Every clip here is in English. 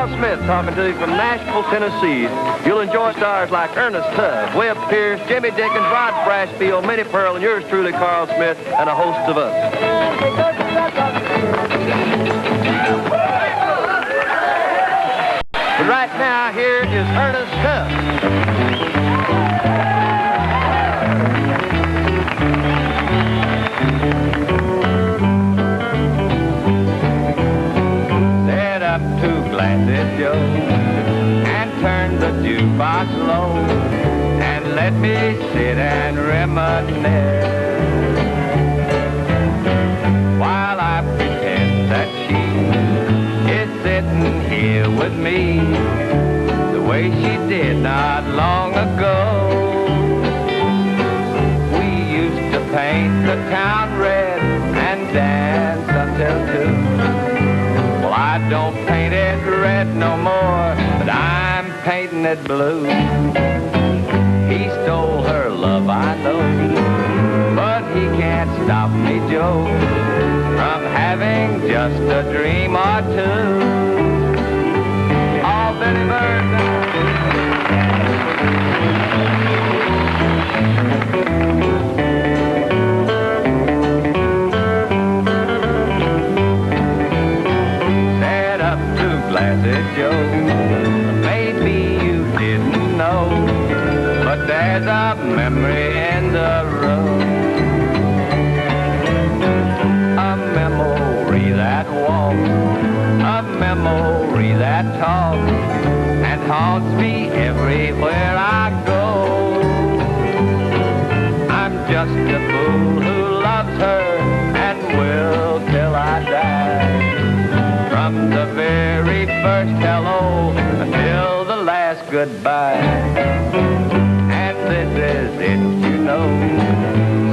Carl Smith talking to you from Nashville, Tennessee. You'll enjoy stars like Ernest, Tubb, Webb Pierce, Jimmy Dickens, Rod Brashfield, Minnie Pearl, and yours truly, Carl Smith, and a host of us. But right now, here is Ernest Tubb. Joe, and turn the jukebox low and let me sit and reminisce while I pretend that she is sitting here with me the way she did not long ago. We used to paint the town red and dance until 2. I don't paint it red no more, but I'm painting it blue. He stole her love, I know, but he can't stop me, Joe, from having just a dream or two. Oh, Betty Bird Joe, maybe you didn't know, but there's a memory in the room, a memory that walks, a memory that talks, and haunts me everywhere I go. I'm just a fool who loves her and will till I die. From the very first hello until the last goodbye. And this is it, you know.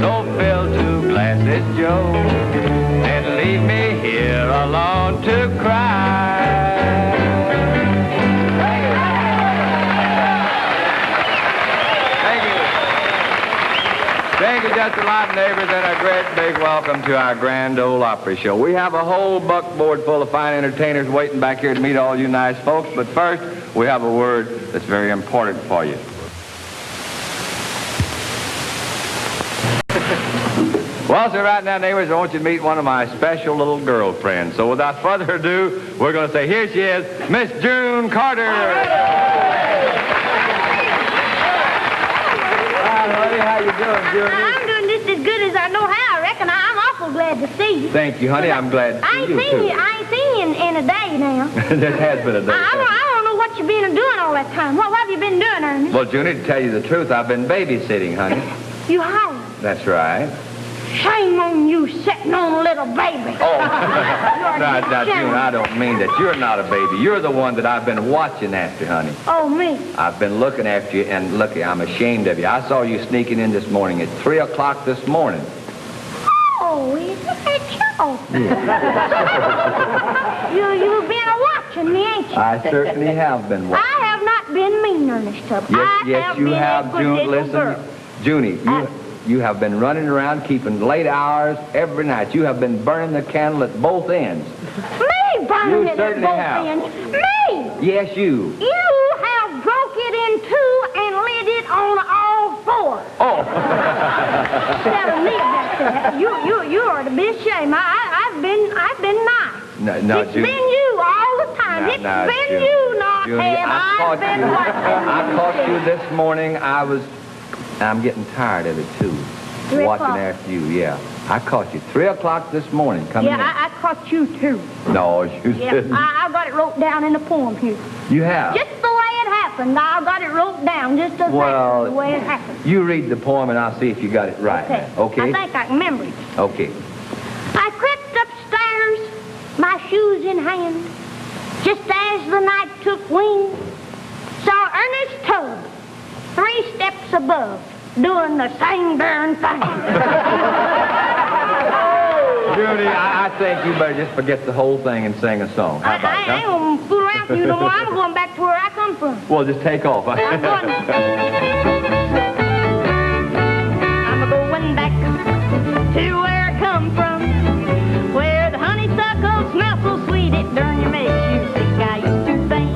So fill 2 glasses, Joe, and leave me here alone to cry. Thank you just a lot, neighbors, and a great big welcome to our grand old Opry show. We have a whole buckboard full of fine entertainers waiting back here to meet all you nice folks, but first, we have a word that's very important for you. Well, sir, right now, neighbors, I want you to meet one of my special little girlfriends. So without further ado, we're going to say, here she is, Miss June Carter. Honey, how you doing, Judy? I'm doing just as good as I know how. I reckon I'm awful glad to see you. Thank you, honey. I'm glad to see you, too. I ain't seen you in a day now. There has been a day. I don't know what you've been doing all that time. What have you been doing, Ernest? Well, Junie, to tell you the truth, I've been babysitting, honey. You have? That's right. Shame on you sitting on a little baby. Oh, now, June, I don't mean that. You're not a baby. You're the one that I've been watching after, honey. Oh, me? I've been looking after you, and look, I'm ashamed of you. I saw you sneaking in this morning at 3 o'clock this morning. Oh, is that you? Yeah. You've been watching me, ain't you? I certainly have been watching. I have not been mean, Ernest Tubb. Yes, you have, June. Listen, Junie, you have been running around keeping late hours every night. You have been burning the candle at both ends. Me burning You it certainly at both have. ends? Me? Yes, you. You have broke it in 2 and lit it on all 4. Oh. Tell me about that. You ought to be ashamed. I've been nice. No, It's Junie. been you all the time. It's been Junie. you, not Junie, him. I've been watching. I caught you this morning. I'm getting tired of it, too. 3 Watching o'clock. after you, yeah. I caught you 3 o'clock this morning coming in. Yeah, I caught you, too. No, you Yeah, didn't. I got it wrote down in the poem here. You have? Just the way it happened. I got it wrote down just as Well, the way it happened. You read the poem and I'll see if you got it right. Okay. Okay? I think I can remember it. Okay. I crept upstairs, my shoes in hand, just as the night took wing. Saw Ernest Tubb 3 steps above, doing the same darn thing. Judy, I think you better just forget the whole thing and sing a song. How about I ain't gonna fool around with you no more. I'm going back to where I come from. Well, just take off. I'm going back to where I come from, where the honeysuckle smells so sweet it darn you makes you sick. I used to think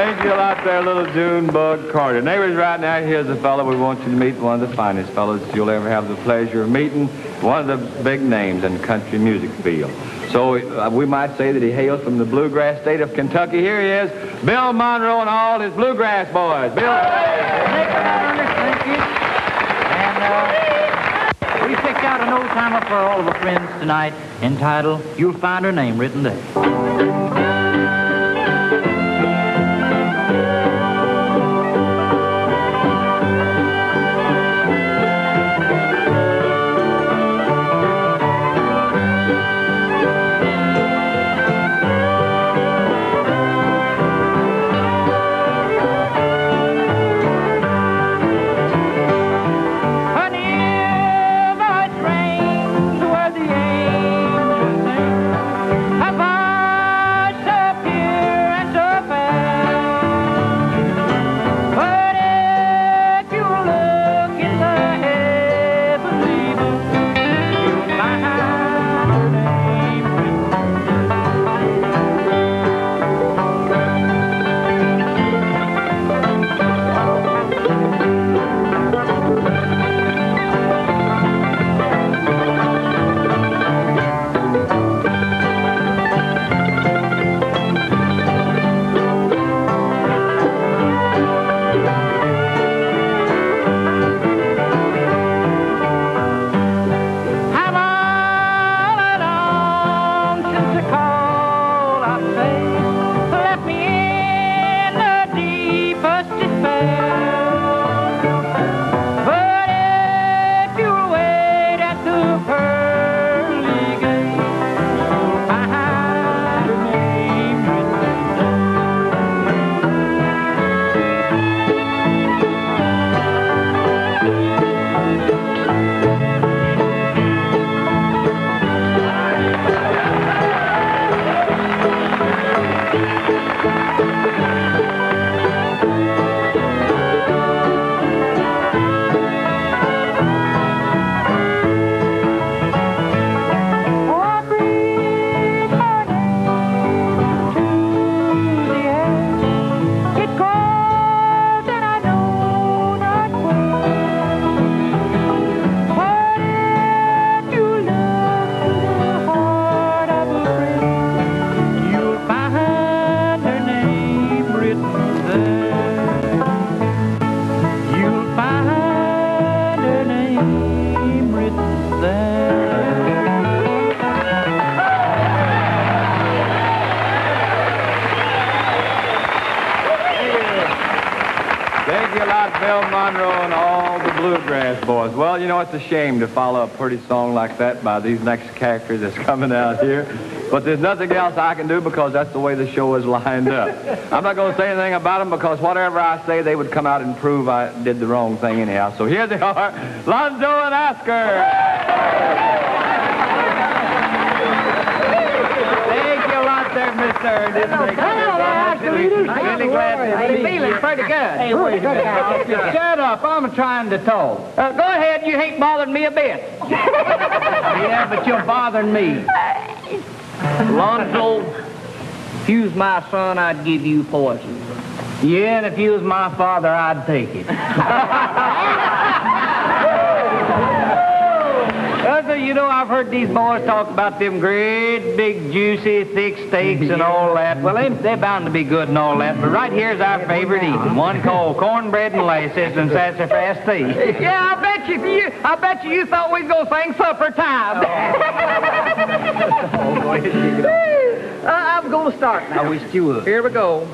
Thank you a lot there, little Junebug Carter. Neighbors, right now, here's a fellow we want you to meet, one of the finest fellows you'll ever have the pleasure of meeting, one of the big names in the country music field. So we might say that he hails from the bluegrass state of Kentucky. Here he is, Bill Monroe and all his bluegrass boys. Bill. Thank you. And we picked out an old-timer for all of our friends tonight entitled, You'll Find Her Name Written There. Bill Monroe and all the bluegrass boys. Well, you know, it's a shame to follow a pretty song like that by these next characters that's coming out here. But there's nothing else I can do because that's the way the show is lined up. I'm not going to say anything about them because whatever I say, they would come out and prove I did the wrong thing anyhow. So here they are, Lonzo and Oscar. There, Mr. Ernest. I'm really glad to see you. Feeling pretty good. Hey, wait a minute. Shut up. I'm trying to talk. Go ahead. You ain't bothering me a bit. Yeah, but you're bothering me. Lonzo, if you was my son, I'd give you poison. Yeah, and if you was my father, I'd take it. You know, I've heard these boys talk about them great, big, juicy, thick steaks and all that. Well, they're bound to be good and all that, but right here's our favorite eating. One called cornbread and molasses and sassafras tea. Yeah, I bet you thought we was going to sing supper time. I'm going to start now. I wish you would. Here we go.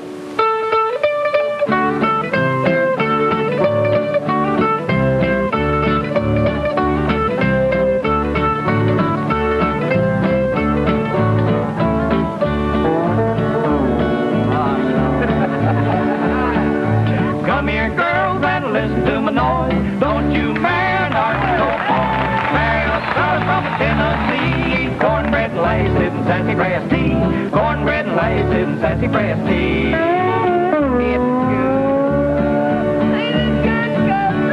Listen to my noise. Don't you marry no boy. Marry a fellow from Tennessee. Eat cornbread and laces and sassafras tea. Cornbread and laces and sassafras tea. It's good.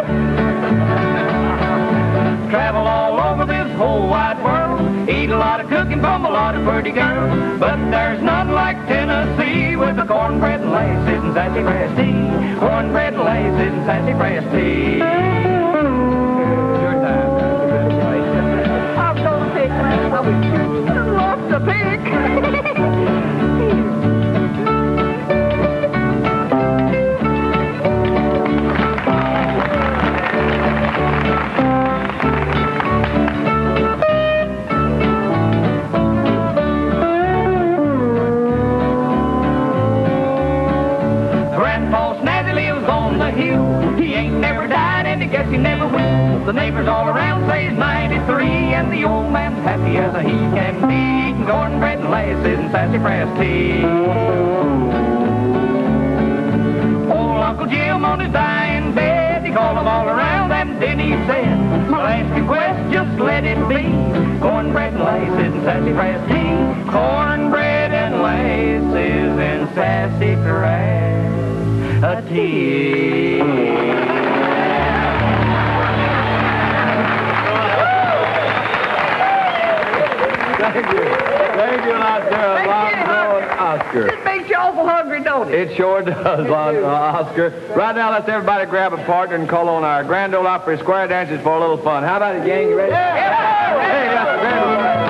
Travel all over this whole wide world. Eat a lot lot of cooking from a lot of pretty girls. But there's none like Tennessee with the cornbread and laces and sassafras tea. Cornbread and laces and sassafras tea. Your time. I'm gonna pick one. I would love to pick. He ain't never died, and I guess he never will. The neighbors all around say he's 93, and the old man's happy as he can be, eating cornbread and laces and sassafras tea. Old Uncle Jim on his dying bed, he called them all around, and then he said, "I'll ask you a question, just let it be. Cornbread and laces and sassafras tea. Cornbread and laces and sassafras tea." Thank you, Lonzo and Oscar. It makes you awful hungry, don't it? It sure does, Lonzo, Oscar. Right now, let's everybody grab a partner and call on our Grand Ole Opry square dancers for a little fun. How about it, gang? You ready? Yeah. Hey, that's the Grand Ole Opry.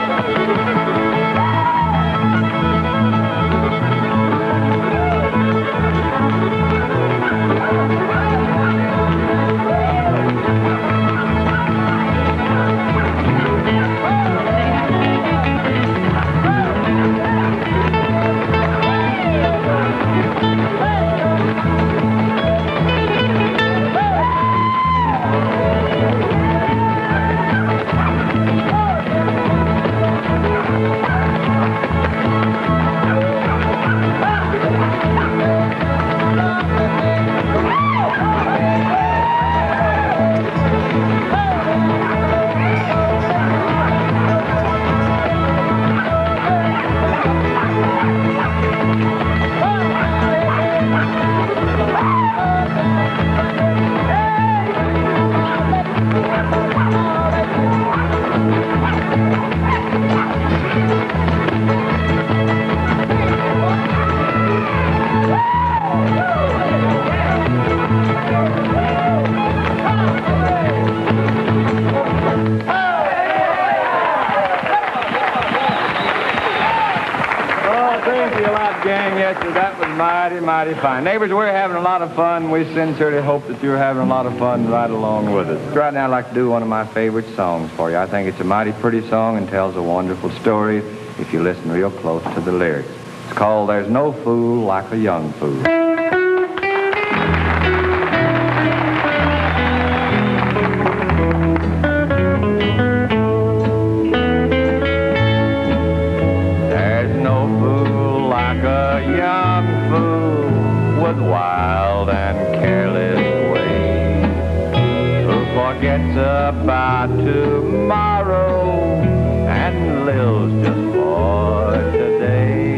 Mighty fine. Neighbors, we're having a lot of fun. We sincerely hope that you're having a lot of fun right along with us. Right now, I'd like to do one of my favorite songs for you. I think it's a mighty pretty song and tells a wonderful story if you listen real close to the lyrics. It's called There's No Fool Like a Young Fool. Wild and careless ways, who forgets about tomorrow and lives just for today.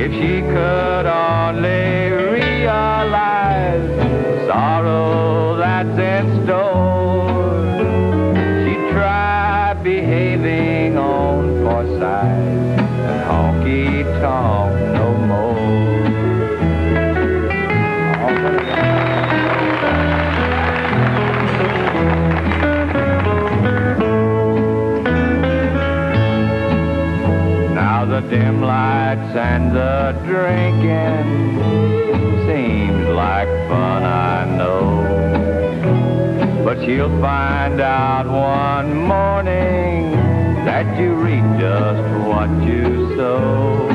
If she could only realize the sorrow that's in store, she'd try behaving on foresight and honky-tonk no more. The dim lights and the drinking seems like fun, I know. But you'll find out one morning that you reap just what you sow.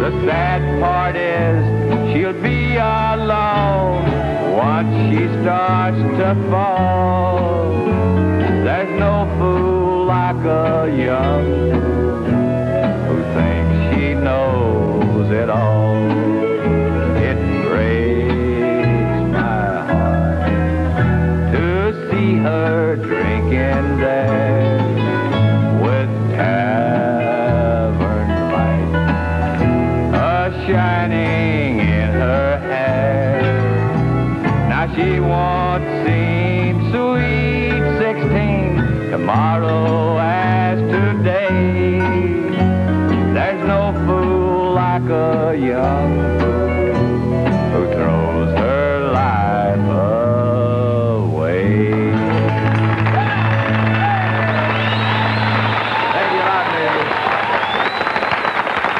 The sad part is she'll be alone once she starts to fall. There's no fool like a young fool who thinks she knows it all. It breaks my heart to see her drinking there with tavern lights shining in her hair. Now she won't seem sweet 16 tomorrow as to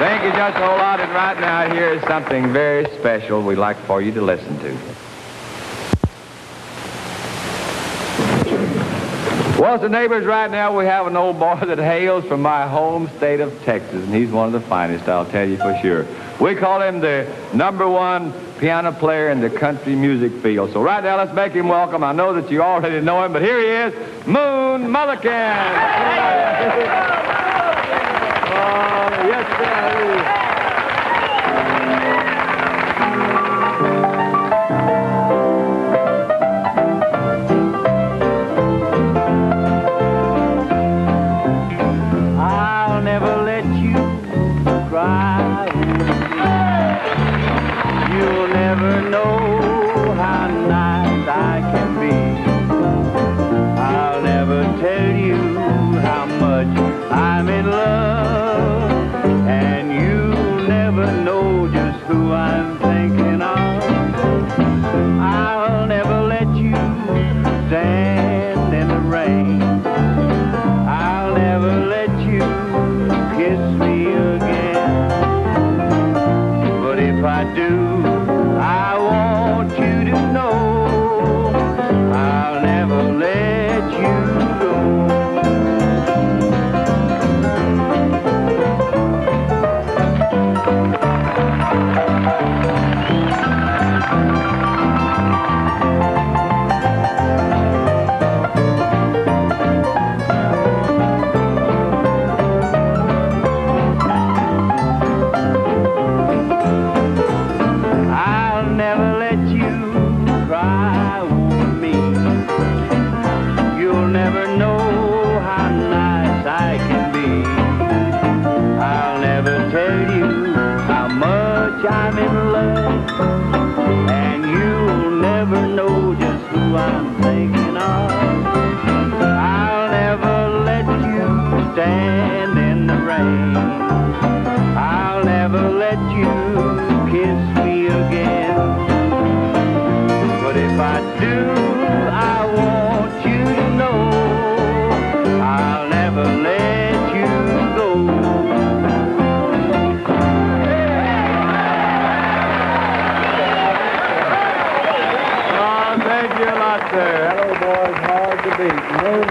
Thank you just a whole lot. And right now, here is something very special we'd like for you to listen to. Well, the neighbors, right now we have an old boy that hails from my home state of Texas, and he's one of the finest, I'll tell you for sure. We call him the #1 piano player in the country music field. So right now, let's make him welcome. I know that you already know him, but here he is, Mullican. Yes, sir.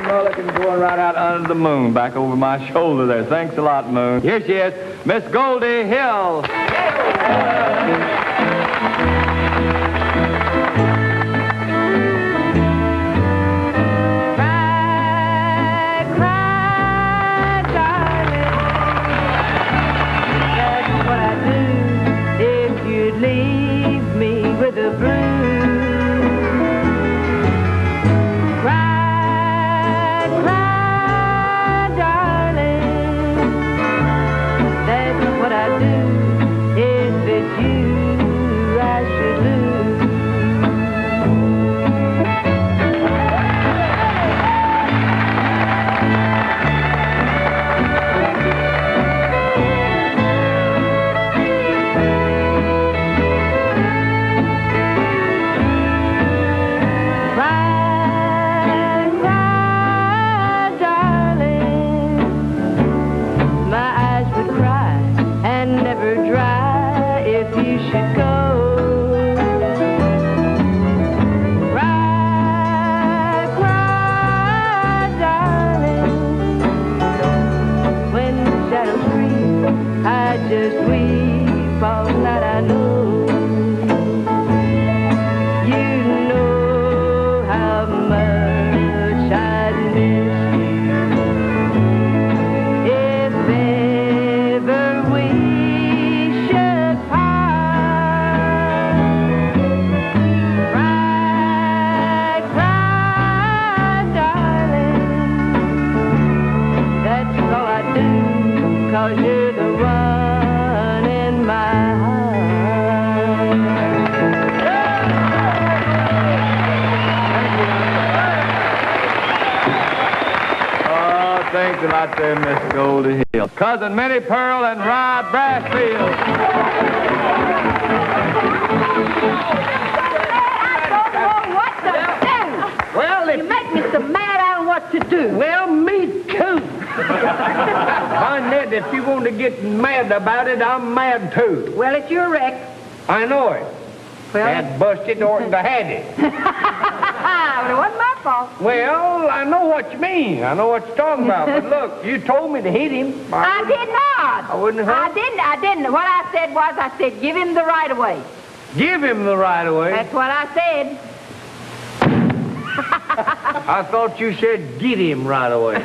Mullican going right out under the moon, back over my shoulder there. Thanks a lot, Moon. Here she is, Miss Goldie Hill. Thanks a lot there, Miss Goldie Hill. Cousin Minnie Pearl and Rod Brassfield. Well, if You make me so mad I don't know what to do. well, me too. Barnett, if you want to get mad about it, I'm mad too. Well, it's your wreck. I know it. Well, That busted oughtn't to had it. well, it wasn't my fault. Well, I know what you mean. I know what you're talking about. But look, you told me to hit him. I did not. I wouldn't have. I didn't. What I said was, I said, give him the right of way. Give him the right of way. That's what I said. I thought you said get him right away. Oh,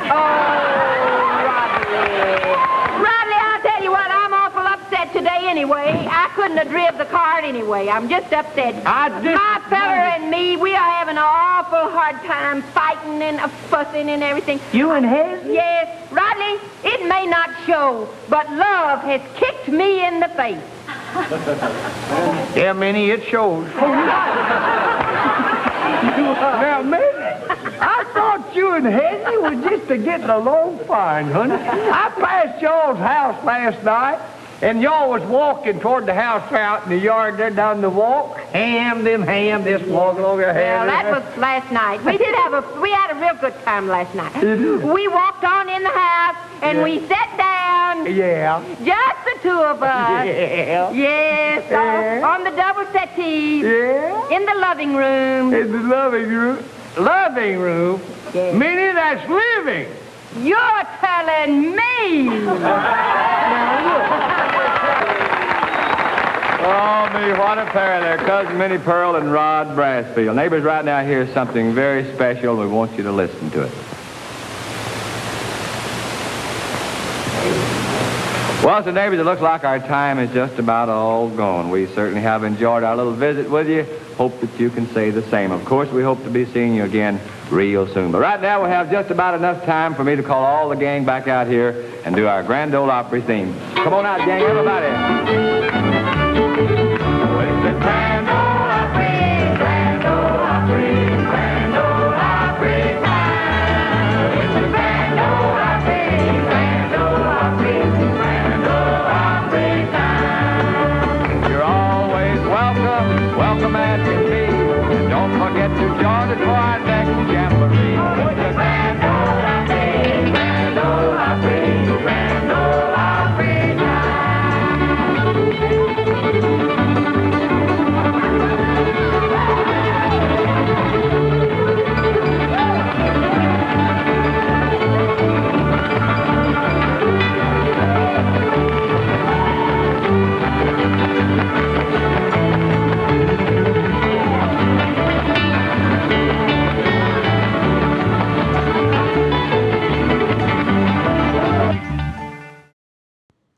Rodley, I'll tell you what, I'm awful upset today anyway. I couldn't have driven the cart anyway. I'm just upset. My feller and me, we are having an awful hard time fighting and fussing and everything. You and his? Yes. Rodley, it may not show, but love has kicked me in the face. Yeah, Minnie, it shows. Now, Minnie, I thought you and Hezzy was just getting along fine, honey. I passed y'all's house last night, and y'all was walking toward the house out in the yard there down the walk. Ham, just walking along your hand. Well, that was last night. We had a real good time last night. We walked on in the house, and we sat down. Yeah. Just the two of us. Yeah. Yes. Yeah. On the double settee. Yeah. In the loving room. In the loving room. Loving room? Yes. Minnie, that's living. You're telling me. Oh, me, what a pair there. Cousin Minnie Pearl and Rod Brassfield. Neighbors, right now, here's something very special. We want you to listen to it. Well, so neighbors, it looks like our time is just about all gone. We certainly have enjoyed our little visit with you. Hope that you can say the same. Of course, we hope to be seeing you again real soon. But right now, we have just about enough time for me to call all the gang back out here and do our Grand Ole Opry theme. Come on out, gang, everybody. It's the Grand Ole Opry, Grand Ole Opry, Grand Ole Opry time. It's the Grand Ole Opry, Grand Ole Opry, Grand Ole Opry time. You're always welcome, welcome as can be. And don't forget to join us for our next jamboree. It's the Grand Ole Opry, Grand Ole Opry, Grand Ole Opry time.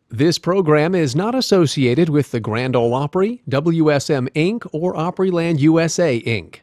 This program is not associated with the Grand Ole Opry, WSM Inc., or Opryland USA Inc.